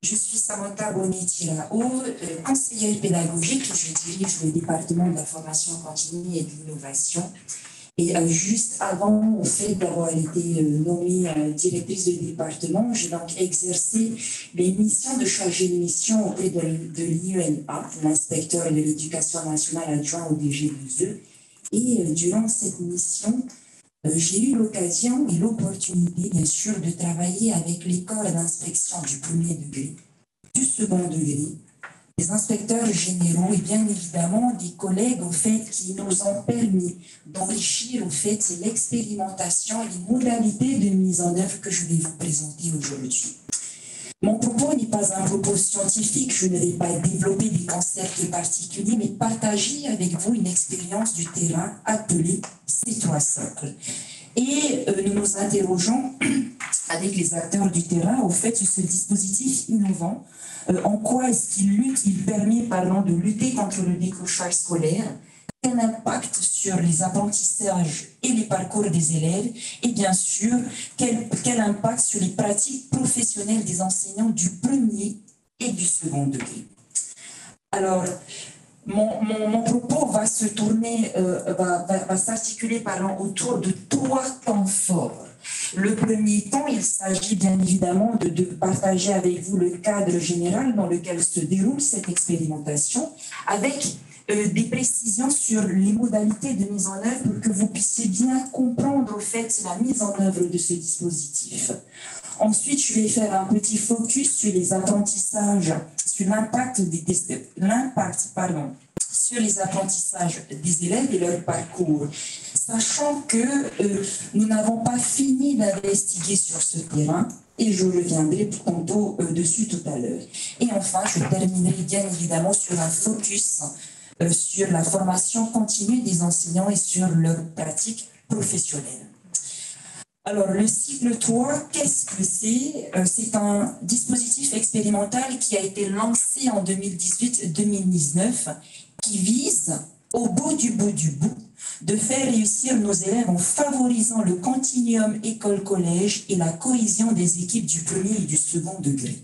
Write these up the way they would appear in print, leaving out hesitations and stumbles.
Je suis Samantha Bonnet-Tirao, conseillère pédagogique. Je dirige le département de la formation continue et de l'innovation. Et juste avant, au fait d'avoir été nommée directrice de département, j'ai donc exercé les missions de chargée de mission auprès de l'IENA, l'inspecteur de l'éducation nationale adjoint au DG2E. Et durant cette mission, j'ai eu l'occasion et l'opportunité, bien sûr, de travailler avec les corps d'inspection du premier degré, du second degré, des inspecteurs généraux et bien évidemment des collègues au fait qui nous ont permis d'enrichir au fait l'expérimentation et les modalités de mise en œuvre que je vais vous présenter aujourd'hui. Mon propos n'est pas un propos scientifique, je ne vais pas développer des concepts particuliers, mais partager avec vous une expérience du terrain appelée C3 Socle. Et nous nous interrogeons avec les acteurs du terrain au fait de ce dispositif innovant. En quoi est-ce qu'il permet de lutter contre le décrochage scolaire? Quel impact sur les apprentissages et les parcours des élèves? Et bien sûr, quel impact sur les pratiques professionnelles des enseignants du premier et du second degré? Alors, mon propos va se tourner, va s'articuler autour de 3 temps forts. Le premier temps, il s'agit bien évidemment de partager avec vous le cadre général dans lequel se déroule cette expérimentation, avec des précisions sur les modalités de mise en œuvre pour que vous puissiez bien comprendre au fait la mise en œuvre de ce dispositif. Ensuite, je vais faire un petit focus sur les apprentissages, sur l'impact sur les apprentissages des élèves et leur parcours, sachant que nous n'avons pas fini d'investiguer sur ce terrain et je reviendrai tantôt dessus tout à l'heure. Et enfin, je terminerai bien évidemment sur un focus sur la formation continue des enseignants et sur leurs pratiques professionnelles. Alors, le cycle 3, qu'est-ce que c'est? C'est un dispositif expérimental qui a été lancé en 2018-2019 qui vise, au bout, de faire réussir nos élèves en favorisant le continuum école-collège et la cohésion des équipes du premier et du second degré.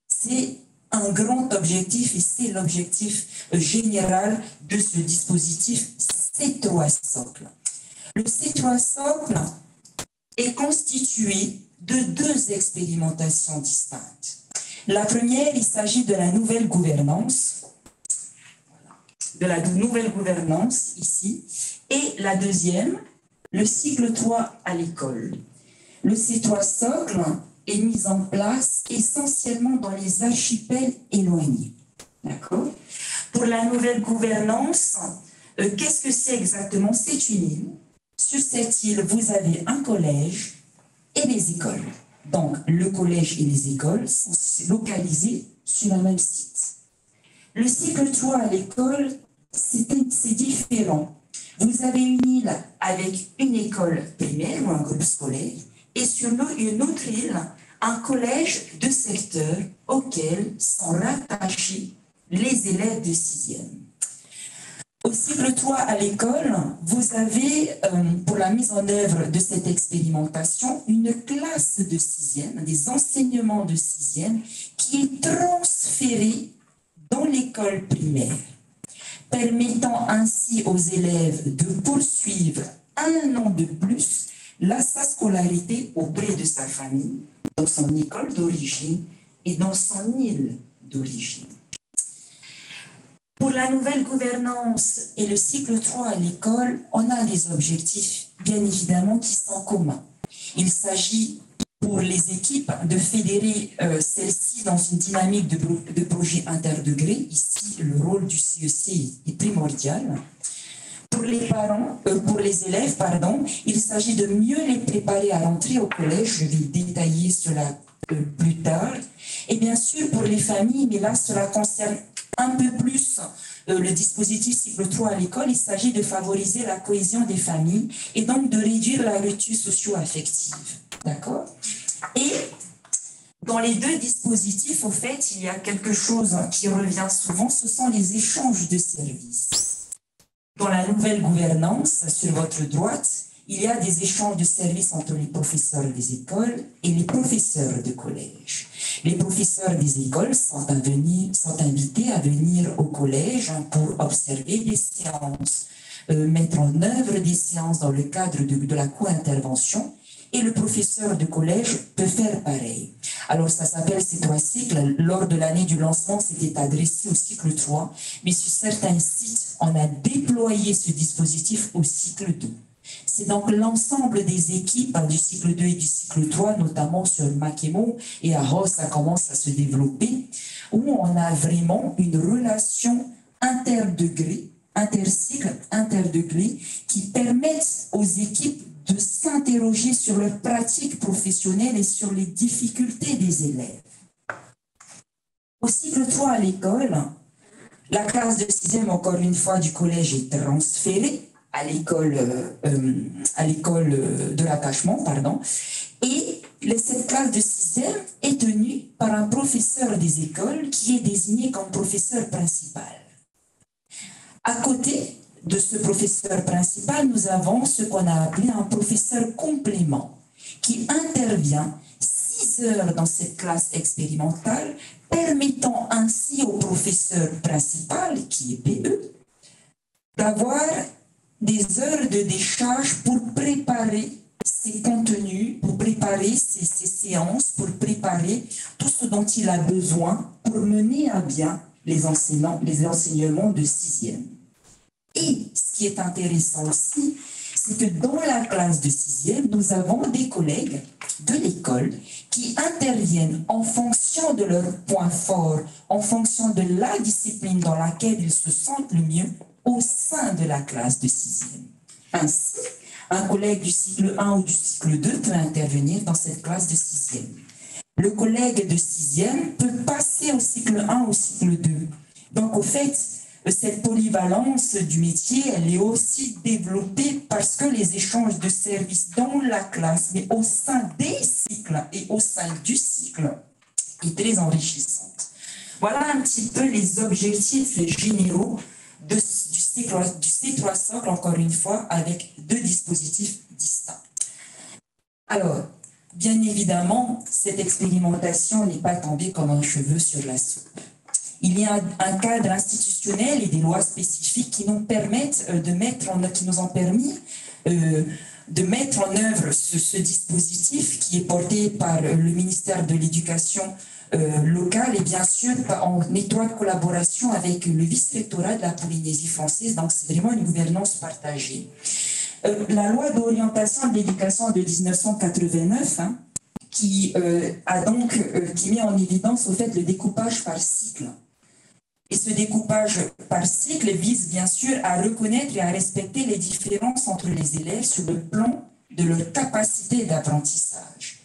C'est un grand objectif et c'est l'objectif général de ce dispositif C3 Socle. Le C3 Socle est constitué de 2 expérimentations distinctes. La première, il s'agit de la nouvelle gouvernance, ici, et la deuxième, le cycle 3 à l'école. Le C3 Socle est mis en place essentiellement dans les archipels éloignés. D'accord? Pour la nouvelle gouvernance, qu'est-ce que c'est exactement? C'est une île. Sur cette île, vous avez un collège et des écoles. Donc, le collège et les écoles sont localisés sur un même site. Le cycle 3 à l'école, c'est différent. Vous avez une île avec une école primaire ou un groupe scolaire et sur une autre île, un collège de secteur auquel sont rattachés les élèves de 6e. Au cycle 3 à l'école, vous avez, pour la mise en œuvre de cette expérimentation, une classe de 6e, des enseignements de 6e, qui est transférée dans l'école primaire, permettant ainsi aux élèves de poursuivre 1 an de plus sa scolarité auprès de sa famille, dans son école d'origine et dans son île d'origine. Pour la nouvelle gouvernance et le cycle 3 à l'école, on a des objectifs, bien évidemment, qui sont communs. Il s'agit pour les équipes de fédérer celles-ci dans une dynamique de projet interdegré. Ici, le rôle du CEC est primordial. Pour les élèves, il s'agit de mieux les préparer à l'entrée au collège. Je vais détailler cela plus tard. Et bien sûr, pour les familles, mais là, cela concerne un peu plus le dispositif cycle 3 à l'école, il s'agit de favoriser la cohésion des familles et donc de réduire la rupture socio-affective. D'accord? Et dans les 2 dispositifs, au fait, il y a quelque chose qui revient souvent, ce sont les échanges de services. Dans la nouvelle gouvernance, sur votre droite, il y a des échanges de services entre les professeurs des écoles et les professeurs de collège. Les professeurs des écoles sont invités à venir au collège pour observer des séances, mettre en œuvre des séances dans le cadre de la co-intervention, et le professeur de collège peut faire pareil. Alors ça s'appelle ces 3 cycles. Lors de l'année du lancement, c'était adressé au cycle 3, mais sur certains sites, on a déployé ce dispositif au cycle 2. C'est donc l'ensemble des équipes du cycle 2 et du cycle 3, notamment sur Makemo et à Ross, ça commence à se développer, où on a vraiment une relation interdegré, intercycle, interdegré, qui permettent aux équipes de s'interroger sur leurs pratiques professionnelles et sur les difficultés des élèves. Au cycle 3 à l'école, la classe de 6e, encore une fois, du collège est transférée à l'école de l'attachement, pardon, et cette classe de 6e est tenue par un professeur des écoles qui est désigné comme professeur principal. À côté de ce professeur principal, nous avons ce qu'on a appelé un professeur complément qui intervient 6 heures dans cette classe expérimentale, permettant ainsi au professeur principal, qui est PE, d'avoir des heures de décharge pour préparer ses contenus, pour préparer ses séances, pour préparer tout ce dont il a besoin pour mener à bien les enseignements de 6e. Et ce qui est intéressant aussi, c'est que dans la classe de 6e, nous avons des collègues de l'école qui interviennent en fonction de leurs points forts, en fonction de la discipline dans laquelle ils se sentent le mieux au sein de la classe de 6e. Ainsi, un collègue du cycle 1 ou du cycle 2 peut intervenir dans cette classe de 6e. Le collègue de 6e peut passer au cycle 1 ou au cycle 2. Donc, au fait, cette polyvalence du métier, elle est aussi développée parce que les échanges de services dans la classe, mais au sein des cycles et au sein du cycle, est très enrichissante. Voilà un petit peu les objectifs généraux du C3 socle, encore une fois, avec 2 dispositifs distincts. Alors, bien évidemment, cette expérimentation n'est pas tombée comme un cheveu sur la soupe. Il y a un cadre institutionnel et des lois spécifiques qui nous permettent qui nous ont permis de mettre en œuvre ce dispositif qui est porté par le ministère de l'Éducation locale et bien sûr en étroite collaboration avec le vice-rectorat de la Polynésie française. Donc c'est vraiment une gouvernance partagée. La loi d'orientation de l'éducation de 1989 qui met en évidence au fait le découpage par cycle. Et ce découpage par cycle vise bien sûr à reconnaître et à respecter les différences entre les élèves sur le plan de leur capacité d'apprentissage.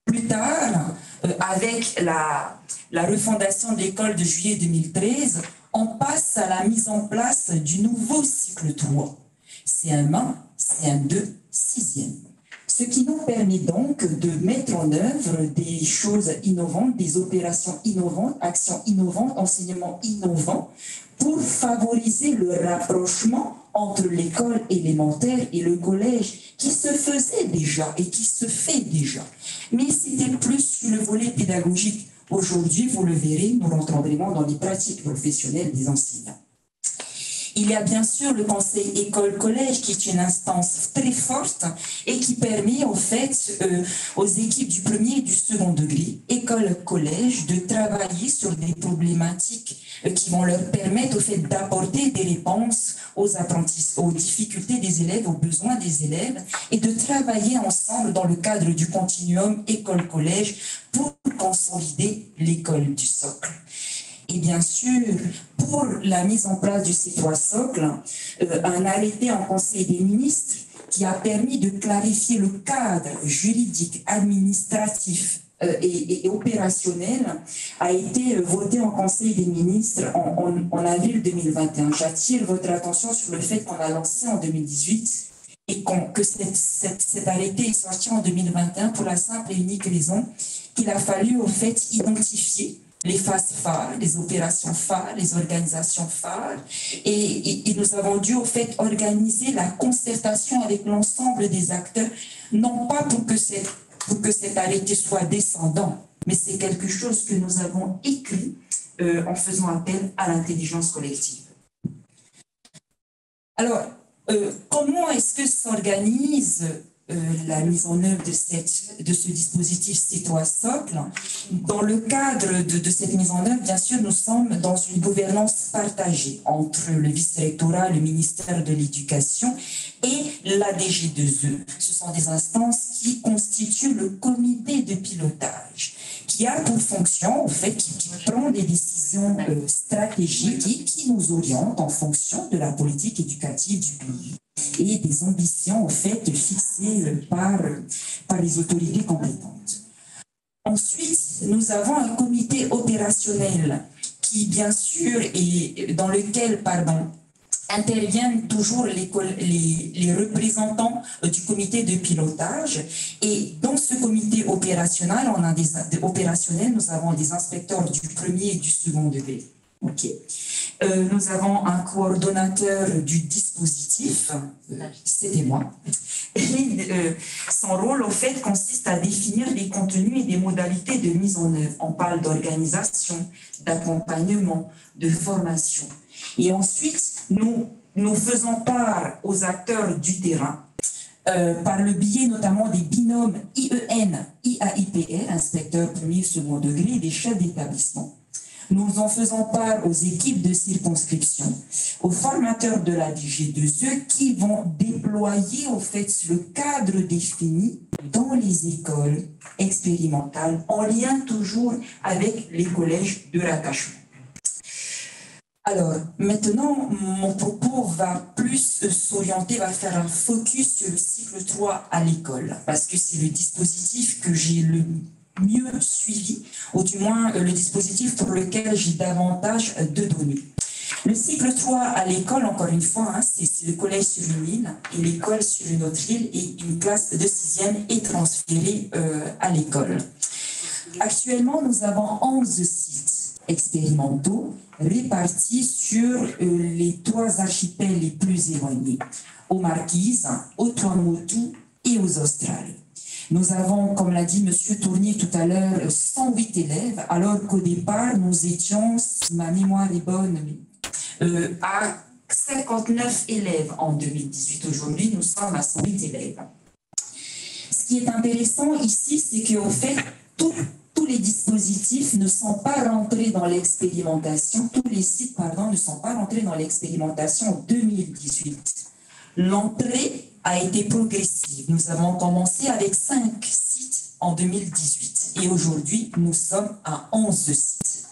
Plus tard, avec la refondation de l'école de juillet 2013, on passe à la mise en place du nouveau cycle 3, CM1, CM2, 6e. Ce qui nous permet donc de mettre en œuvre des choses innovantes, des opérations innovantes, actions innovantes, enseignements innovants, pour favoriser le rapprochement entre l'école élémentaire et le collège, qui se faisait déjà et qui se fait déjà. Mais c'était plus sur le volet pédagogique. Aujourd'hui, vous le verrez, nous rentrons vraiment dans les pratiques professionnelles des enseignants. Il y a bien sûr le conseil école-collège qui est une instance très forte et qui permet au fait aux équipes du premier et du second degré, école-collège, de travailler sur des problématiques qui vont leur permettre au fait d'apporter des réponses aux difficultés des élèves, aux besoins des élèves et de travailler ensemble dans le cadre du continuum école-collège pour consolider l'école du socle. Et bien sûr, pour la mise en place du C3 socle, un arrêté en Conseil des ministres qui a permis de clarifier le cadre juridique, administratif et opérationnel a été voté en Conseil des ministres en avril 2021. J'attire votre attention sur le fait qu'on a lancé en 2018 et que cet arrêté est sorti en 2021 pour la simple et unique raison qu'il a fallu au fait identifier les phases phares, les opérations phares, les organisations phares. Et nous avons dû, au fait, organiser la concertation avec l'ensemble des acteurs, non pas pour que cet arrêté soit descendant, mais c'est quelque chose que nous avons écrit en faisant appel à l'intelligence collective. Alors, comment est-ce que s'organise la mise en œuvre de ce dispositif citoyen socle? Dans le cadre de cette mise en œuvre, bien sûr, nous sommes dans une gouvernance partagée entre le vice-rectorat, le ministère de l'Éducation et la DG2E. Ce sont des instances qui constituent le comité de pilotage, qui a pour fonction, en fait, qui prend des décisions stratégiques et qui nous oriente en fonction de la politique éducative du pays et des ambitions, en fait, fixées par les autorités compétentes. Ensuite, nous avons un comité opérationnel qui, bien sûr, et dans lequel, interviennent toujours les représentants du comité de pilotage. Et dans ce comité opérationnel, nous avons des inspecteurs du premier et du second degré. OK. Nous avons un coordonnateur du dispositif, c'était moi. Et, son rôle, au fait, consiste à définir les contenus et des modalités de mise en œuvre. On parle d'organisation, d'accompagnement, de formation. Et ensuite, nous faisons part aux acteurs du terrain par le biais notamment des binômes IEN, IAIPR, inspecteurs premier, second degré, des chefs d'établissement. Nous en faisons part aux équipes de circonscription, aux formateurs de la DG2E qui vont déployer au fait le cadre défini dans les écoles expérimentales en lien toujours avec les collèges de rattachement. Alors, maintenant, mon propos va plus s'orienter, va faire un focus sur le cycle 3 à l'école, parce que c'est le dispositif que j'ai le mieux suivi, ou du moins le dispositif pour lequel j'ai davantage de données. Le cycle 3 à l'école, encore une fois, c'est le collège sur une île et l'école sur une autre île, et une classe de 6e est transférée à l'école. Actuellement, nous avons 11 sites expérimentaux répartis sur les 3 archipels les plus éloignés, aux Marquises, aux Tuamotu et aux Australes. Nous avons, comme l'a dit M. Tournier tout à l'heure, 108 élèves, alors qu'au départ, nous étions, si ma mémoire est bonne, à 59 élèves en 2018. Aujourd'hui, nous sommes à 108 élèves. Ce qui est intéressant ici, c'est qu'au fait, tous les dispositifs ne sont pas rentrés dans l'expérimentation, tous les sites, ne sont pas rentrés dans l'expérimentation en 2018. L'entrée a été progressive. Nous avons commencé avec 5 sites en 2018 et aujourd'hui, nous sommes à 11 sites.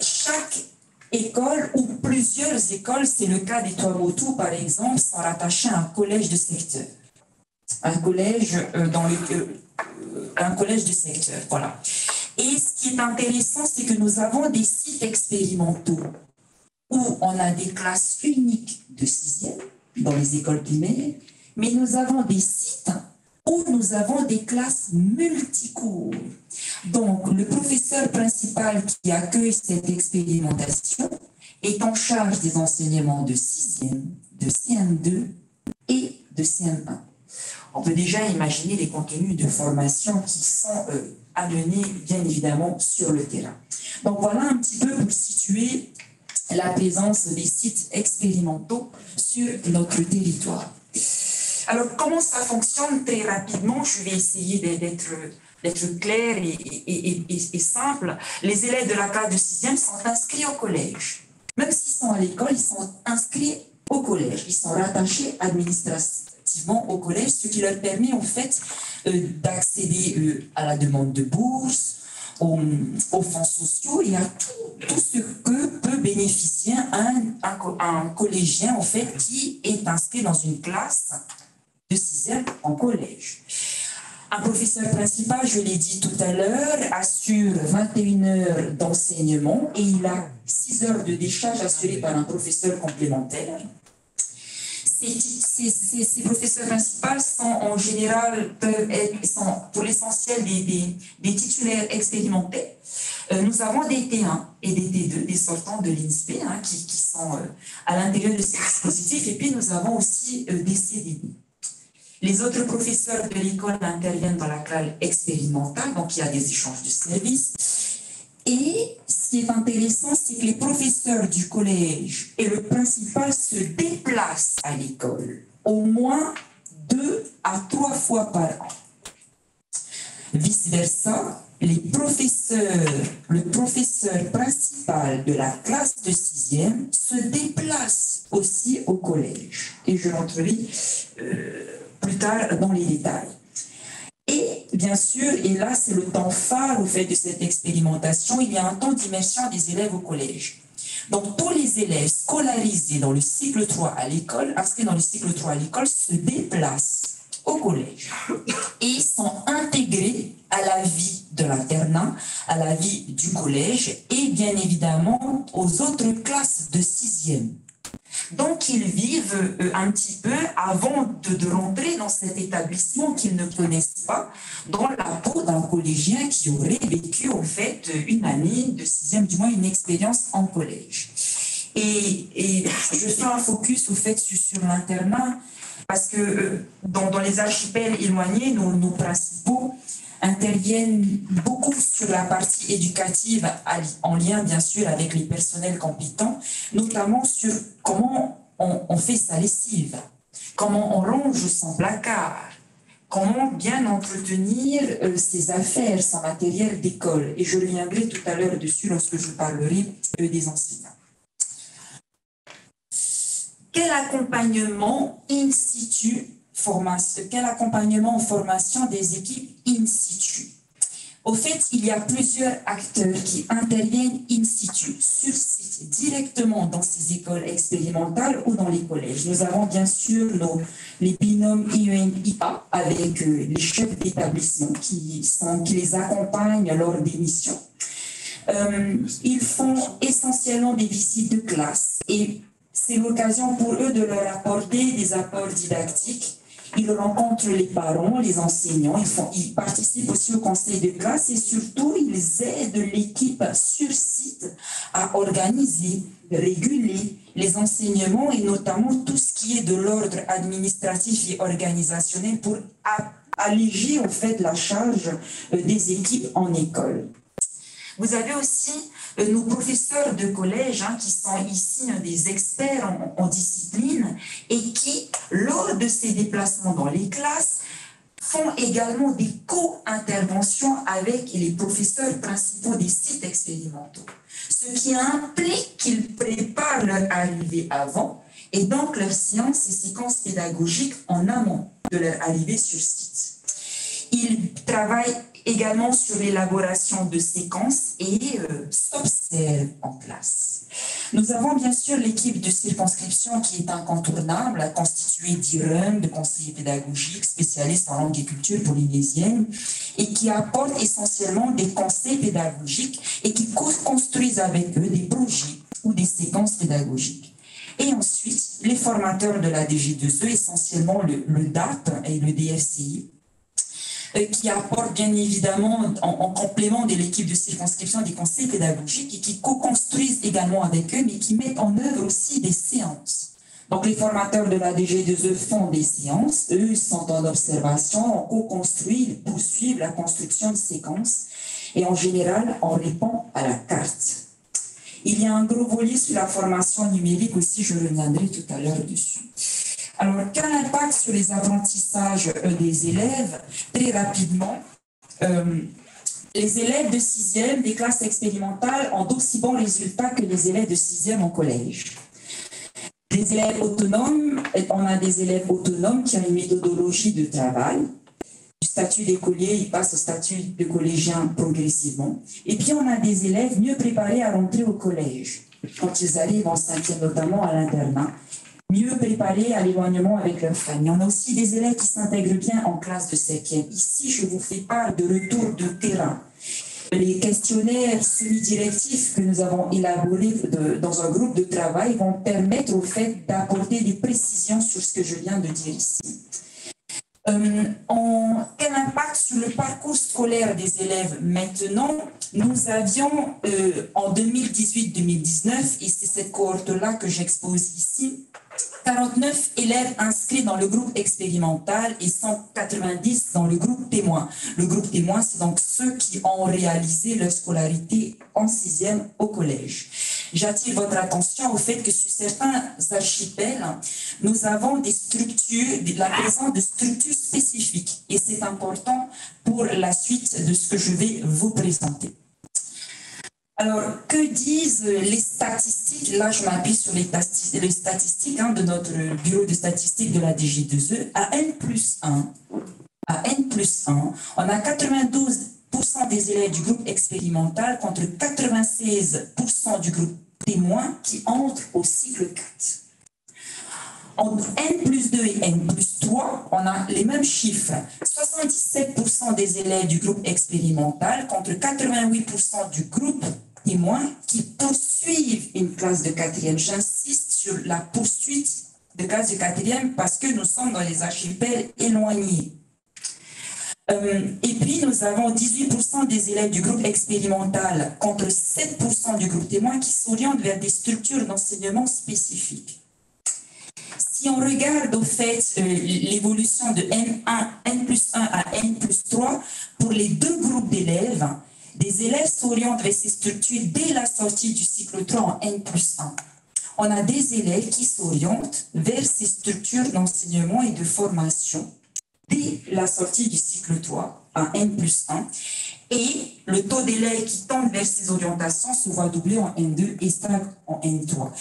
Chaque école ou plusieurs écoles, c'est le cas des Tuamotu par exemple, sont rattachées à un collège de secteur. Un collège de secteur, voilà. Et ce qui est intéressant, c'est que nous avons des sites expérimentaux où on a des classes uniques de 6e dans les écoles primaires, mais nous avons des sites où nous avons des classes multicours. Donc, le professeur principal qui accueille cette expérimentation est en charge des enseignements de 6e, de CM2 et de CM1. On peut déjà imaginer les contenus de formation qui sont amenés, bien évidemment, sur le terrain. Donc, voilà un petit peu pour situer la présence des sites expérimentaux sur notre territoire. Alors, comment ça fonctionne très rapidement? Je vais essayer d'être clair et simple. Les élèves de la classe de 6e sont inscrits au collège. Même s'ils sont à l'école, ils sont inscrits au collège. Ils sont rattachés administrativement au collège, ce qui leur permet en fait d'accéder à la demande de bourse, aux fonds sociaux et à tout ce que peut bénéficier un collégien en fait qui est inscrit dans une classe de 6e en collège. Un professeur principal, je l'ai dit tout à l'heure, assure 21 heures d'enseignement et il a 6 heures de décharge assurée par un professeur complémentaire. Ces professeurs principaux sont en général, sont pour l'essentiel des titulaires expérimentés. Nous avons des T1 et des T2, des sortants de l'INSPE, qui sont à l'intérieur de ces dispositifs, et puis nous avons aussi des CDI. Les autres professeurs de l'école interviennent dans la classe expérimentale, donc il y a des échanges de services. Et ce qui est intéressant, c'est que les professeurs du collège et le principal se déplacent à l'école au moins 2 à 3 fois par an. Vice-versa, le professeur principal de la classe de 6e se déplace aussi au collège. Et je rentrerai plus tard dans les détails. Et bien sûr, et là c'est le temps phare au fait de cette expérimentation, il y a un temps d'immersion des élèves au collège. Donc tous les élèves scolarisés dans le cycle 3 à l'école, inscrits dans le cycle 3 à l'école, se déplacent au collège et sont intégrés à la vie de l'internat, à la vie du collège et bien évidemment aux autres classes de 6e. Donc, ils vivent un petit peu, avant de rentrer dans cet établissement qu'ils ne connaissent pas, dans la peau d'un collégien qui aurait vécu, en fait, une année de 6e, du moins une expérience en collège. Et je fais un focus, au fait, sur l'internat, parce que dans les archipels éloignés, nos principaux interviennent beaucoup sur la partie éducative en lien bien sûr avec les personnels compétents, notamment sur comment on fait sa lessive, comment on range son placard, comment bien entretenir ses affaires, son matériel d'école. Et je reviendrai tout à l'heure dessus lorsque je parlerai des enseignants. Quel accompagnement in situ quel accompagnement en formation des équipes in situ? Au fait, il y a plusieurs acteurs qui interviennent in situ, sur site, directement dans ces écoles expérimentales ou dans les collèges. Nous avons bien sûr les binômes IEN-IA avec les chefs d'établissement qui les accompagnent lors des missions. Ils font essentiellement des visites de classe et c'est l'occasion pour eux de leur apporter des apports didactiques. Ils rencontrent les parents, les enseignants, ils participent aussi au conseil de classe et surtout, ils aident l'équipe sur site à organiser, réguler les enseignements et notamment tout ce qui est de l'ordre administratif et organisationnel pour alléger en fait la charge des équipes en école. Vous avez aussi nos professeurs de collège qui sont ici des experts en discipline et qui, lors de ces déplacements dans les classes, font également des co-interventions avec les professeurs principaux des sites expérimentaux. Ce qui implique qu'ils préparent leur arrivée avant et donc leurs séances et séquences pédagogiques en amont de leur arrivée sur site. Ils travaillent également sur l'élaboration de séquences et s'observent en classe. Nous avons bien sûr l'équipe de circonscription qui est incontournable, constituée d'IREM, de conseillers pédagogiques, spécialistes en langue et culture polynésienne, et qui apportent essentiellement des conseils pédagogiques et qui construisent avec eux des projets ou des séquences pédagogiques. Et ensuite, les formateurs de la DG2E, essentiellement le DAP et le DRCI, qui apportent bien évidemment en complément de l'équipe de circonscription des conseils pédagogiques et qui co-construisent également avec eux, mais qui mettent en œuvre aussi des séances. Donc les formateurs de la DG2E font des séances, eux sont en observation, on co-construit, ils poursuivent la construction de séquences et en général on répond à la carte. Il y a un gros volet sur la formation numérique aussi, je reviendrai tout à l'heure dessus. Alors, quel impact sur les apprentissages des élèves? Très rapidement, les élèves de 6e des classes expérimentales ont d'aussi bons résultats que les élèves de 6e en collège. Des élèves autonomes, on a des élèves autonomes qui ont une méthodologie de travail. Du statut d'écolier, ils passent au statut de collégien progressivement. Et puis, on a des élèves mieux préparés à rentrer au collège, quand ils arrivent en 5e, notamment à l'internat. Mieux préparés à l'éloignement avec leur famille. On a aussi des élèves qui s'intègrent bien en classe de 5e. Ici, je vous fais part de retour de terrain. Les questionnaires semi-directifs que nous avons élaborés dans un groupe de travail vont permettre au fait d'apporter des précisions sur ce que je viens de dire ici. Quel impact sur le parcours scolaire des élèves maintenant? Nous avions en 2018-2019, et c'est cette cohorte-là que j'expose ici, 49 élèves inscrits dans le groupe expérimental et 190 dans le groupe témoin. Le groupe témoin, c'est donc ceux qui ont réalisé leur scolarité en 6e au collège. J'attire votre attention au fait que sur certains archipels, nous avons des structures, la présence de structures spécifiques. Et c'est important pour la suite de ce que je vais vous présenter. Alors, que disent les statistiques? Là, je m'appuie sur les statistiques de notre bureau de statistiques de la DG2E. À N+1, on a 92% des élèves du groupe expérimental contre 96% du groupe témoin qui entrent au cycle 4. Entre N+2 et N+3, on a les mêmes chiffres. 77% des élèves du groupe expérimental contre 88% du groupe témoin qui poursuivent une classe de 4e. J'insiste sur la poursuite de classe de 4e parce que nous sommes dans les archipels éloignés. Et puis, nous avons 18% des élèves du groupe expérimental contre 7% du groupe témoin qui s'orientent vers des structures d'enseignement spécifiques. Si on regarde au fait l'évolution de N1 à N+3, pour les deux groupes d'élèves, des élèves s'orientent vers ces structures dès la sortie du cycle 3 en N+1. On a des élèves qui s'orientent vers ces structures d'enseignement et de formation dès la sortie du cycle 3 en N+1. Et le taux d'élèves qui tendent vers ces orientations se voit doubler en N2 et stagne en N3.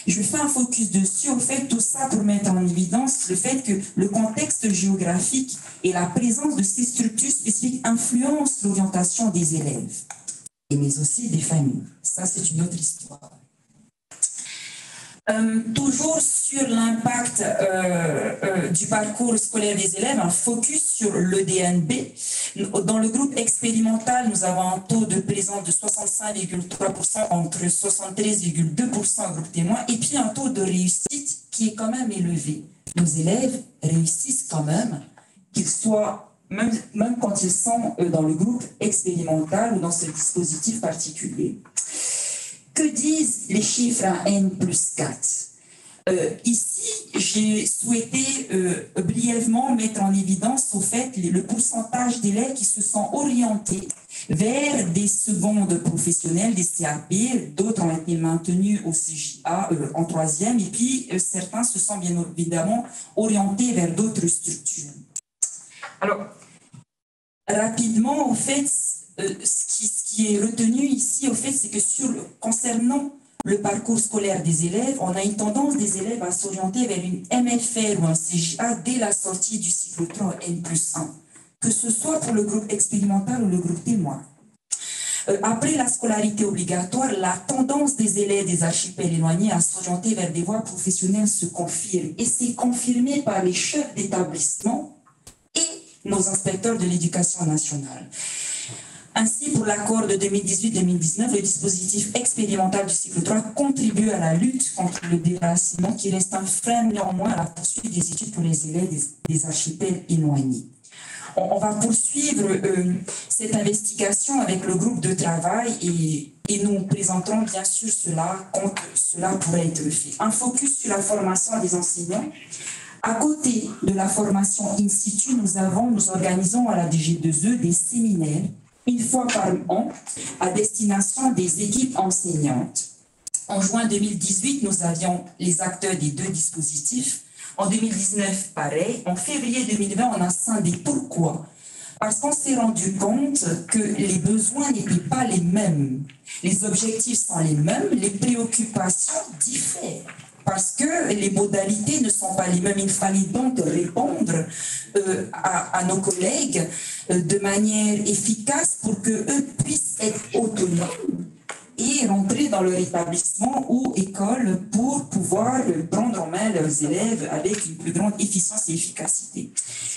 Je fais un focus dessus, au fait, tout ça pour mettre en évidence le fait que le contexte géographique et la présence de ces structures spécifiques influencent l'orientation des élèves, mais aussi des familles. Ça, c'est une autre histoire. Toujours sur l'impact du parcours scolaire des élèves, un focus sur le DNB. Dans le groupe expérimental, nous avons un taux de présence de 65,3% entre 73,2% au groupe témoin, et puis un taux de réussite qui est quand même élevé. Nos élèves réussissent quand même, qu'ils soient, même quand ils sont dans le groupe expérimental ou dans ce dispositif particulier. Que disent les chiffres à N+4? Ici, j'ai souhaité brièvement mettre en évidence au fait le pourcentage d'élèves qui se sont orientés vers des secondes professionnelles, des CAP, d'autres ont été maintenus au CJA en 3e, et puis certains se sont bien évidemment orientés vers d'autres structures. Alors, rapidement, au fait, ce qui est retenu ici, au fait, c'est que concernant le parcours scolaire des élèves, on a une tendance des élèves à s'orienter vers une MFR ou un CJA dès la sortie du cycle 3 N+1, que ce soit pour le groupe expérimental ou le groupe témoin. Après la scolarité obligatoire, la tendance des élèves des archipels éloignés à s'orienter vers des voies professionnelles se confirme, et c'est confirmé par les chefs d'établissement et nos inspecteurs de l'éducation nationale. Ainsi, pour l'accord de 2018-2019, le dispositif expérimental du cycle 3 contribue à la lutte contre le déracinement qui reste un frein néanmoins à la poursuite des études pour les élèves des archipels éloignés. On va poursuivre cette investigation avec le groupe de travail et nous présenterons bien sûr cela quand cela pourrait être fait. Un focus sur la formation des enseignants. À côté de la formation in situ, nous organisons à la DG2E des séminaires une fois par an à destination des équipes enseignantes. En juin 2018, nous avions les acteurs des deux dispositifs. En 2019, pareil. En février 2020, on a scindé. Pourquoi? Parce qu'on s'est rendu compte que les besoins n'étaient pas les mêmes. Les objectifs sont les mêmes, les préoccupations diffèrent. Parce que les modalités ne sont pas les mêmes. Il fallait donc répondre à nos collègues de manière efficace pour qu'eux puissent être autonomes et rentrer dans leur établissement ou école pour pouvoir prendre en main leurs élèves avec une plus grande efficience et efficacité.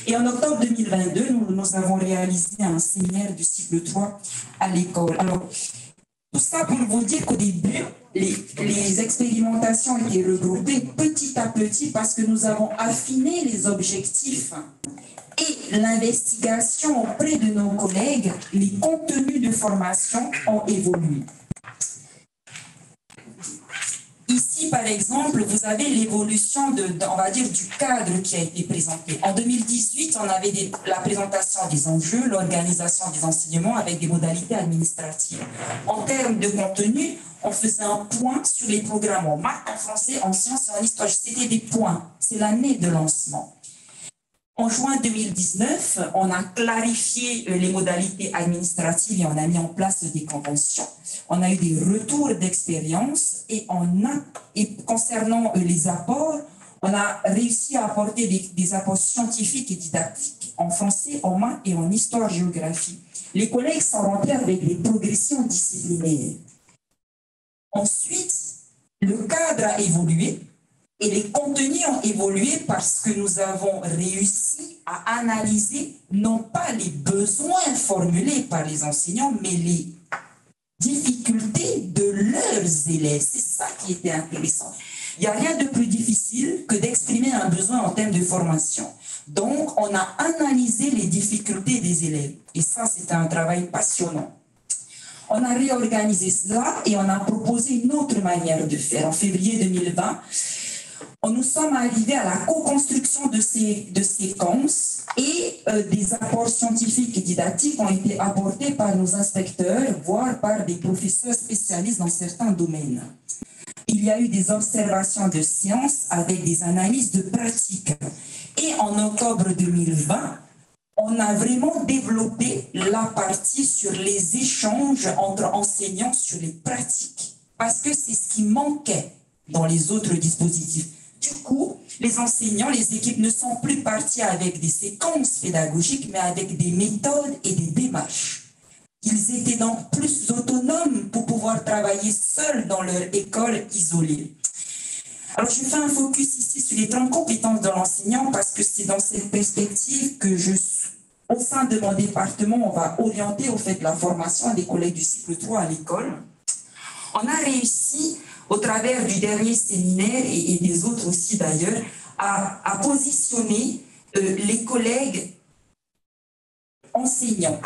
Et en octobre 2022, nous avons réalisé un séminaire du cycle 3 à l'école. Alors, tout ça pour vous dire qu'au début, les expérimentations ont été regroupées petit à petit parce que nous avons affiné les objectifs et l'investigation auprès de nos collègues, les contenus de formation ont évolué. Ici, par exemple, vous avez l'évolution on va dire, du cadre qui a été présenté. En 2018, on avait la présentation des enjeux, l'organisation des enseignements avec des modalités administratives. En termes de contenu, on faisait un point sur les programmes en maths, en français, en sciences et en histoire. C'était des points. C'est l'année de lancement. En juin 2019, on a clarifié les modalités administratives et on a mis en place des conventions. On a eu des retours d'expérience et concernant les apports, on a réussi à apporter des apports scientifiques et didactiques en français, en maths et en histoire-géographie. Les collègues sont rentrés avec des progressions disciplinaires. Ensuite, le cadre a évolué. Et les contenus ont évolué parce que nous avons réussi à analyser non pas les besoins formulés par les enseignants, mais les difficultés de leurs élèves. C'est ça qui était intéressant. Il n'y a rien de plus difficile que d'exprimer un besoin en termes de formation. Donc, on a analysé les difficultés des élèves. Et ça, c'était un travail passionnant. On a réorganisé cela et on a proposé une autre manière de faire. En février 2020, nous sommes arrivés à la co-construction de ces séquences et des apports scientifiques et didactiques ont été apportés par nos inspecteurs, voire par des professeurs spécialistes dans certains domaines. Il y a eu des observations de sciences avec des analyses de pratiques. Et en octobre 2020, on a vraiment développé la partie sur les échanges entre enseignants sur les pratiques, parce que c'est ce qui manquait dans les autres dispositifs. Du coup, les enseignants, les équipes ne sont plus partis avec des séquences pédagogiques, mais avec des méthodes et des démarches. Ils étaient donc plus autonomes pour pouvoir travailler seuls dans leur école isolée. Alors, je fais un focus ici sur les 30 compétences de l'enseignant parce que c'est dans cette perspective que au sein de mon département, on va orienter au fait la formation des collègues du cycle 3 à l'école. On a réussi, au travers du dernier séminaire et des autres aussi d'ailleurs, à positionner les collègues enseignants.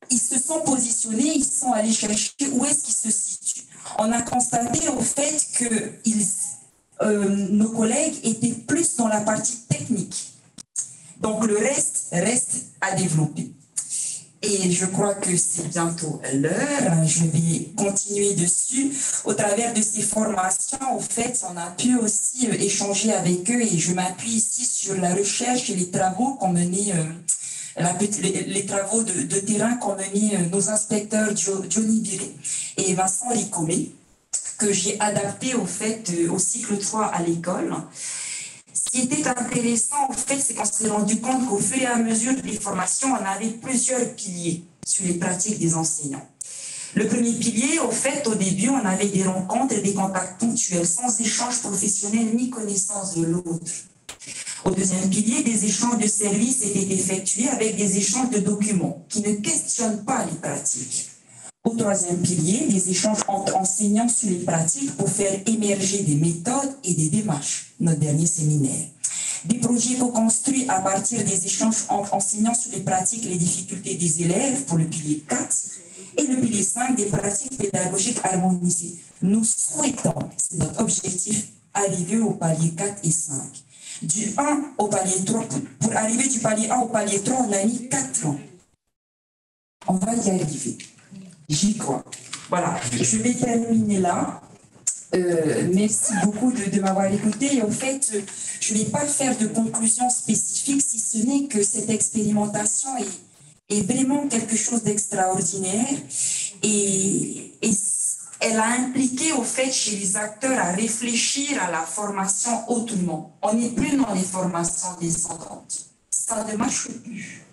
Ils se sont positionnés, ils sont allés chercher où est-ce qu'ils se situent. On a constaté au fait que nos collègues étaient plus dans la partie technique. Donc le reste à développer. Et je crois que c'est bientôt l'heure. Je vais continuer dessus. Au travers de ces formations, au fait, on a pu aussi échanger avec eux et je m'appuie ici sur la recherche et les travaux qu'ont menés, les travaux de terrain qu'ont menés nos inspecteurs Johnny Biré et Vincent Ricomé, que j'ai adapté au fait au cycle 3 à l'école. Ce qui était intéressant, en fait, c'est qu'on s'est rendu compte qu'au fur et à mesure des formations, on avait plusieurs piliers sur les pratiques des enseignants. Le premier pilier, au fait, au début, on avait des rencontres et des contacts ponctuels, sans échange professionnel ni connaissance de l'autre. Au deuxième pilier, des échanges de services étaient effectués avec des échanges de documents qui ne questionnent pas les pratiques. Au troisième pilier, des échanges entre enseignants sur les pratiques pour faire émerger des méthodes et des démarches, notre dernier séminaire. Des projets co-construits à partir des échanges entre enseignants sur les pratiques et les difficultés des élèves pour le pilier 4 et le pilier 5 des pratiques pédagogiques harmonisées. Nous souhaitons, c'est notre objectif, arriver au palier 4 et 5. Du 1 au palier 3, pour arriver du palier 1 au palier 3, on a mis 4 ans. On va y arriver. J'y crois. Voilà, je vais terminer là. Merci beaucoup de m'avoir écouté. Et au fait, je ne vais pas faire de conclusion spécifique, si ce n'est que cette expérimentation est vraiment quelque chose d'extraordinaire. Et elle a impliqué, au fait, chez les acteurs à réfléchir à la formation autrement. On n'est plus dans les formations descendantes. Ça ne marche plus.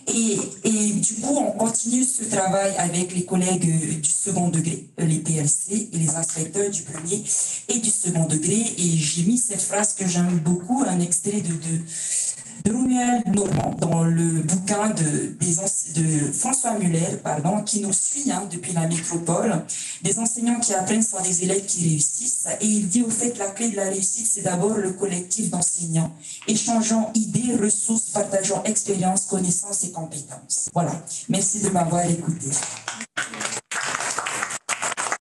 Et du coup, on continue ce travail avec les collègues du second degré, les PLC et les inspecteurs du premier et du second degré. Et j'ai mis cette phrase que j'aime beaucoup, un extrait de Romuald Normand dans le bouquin de François Muller, qui nous suit depuis la métropole. Des enseignants qui apprennent sont des élèves qui réussissent. Et il dit au fait la clé de la réussite, c'est d'abord le collectif d'enseignants, échangeant idées, ressources, partageant expériences, connaissances et compétences. Voilà. Merci de m'avoir écouté.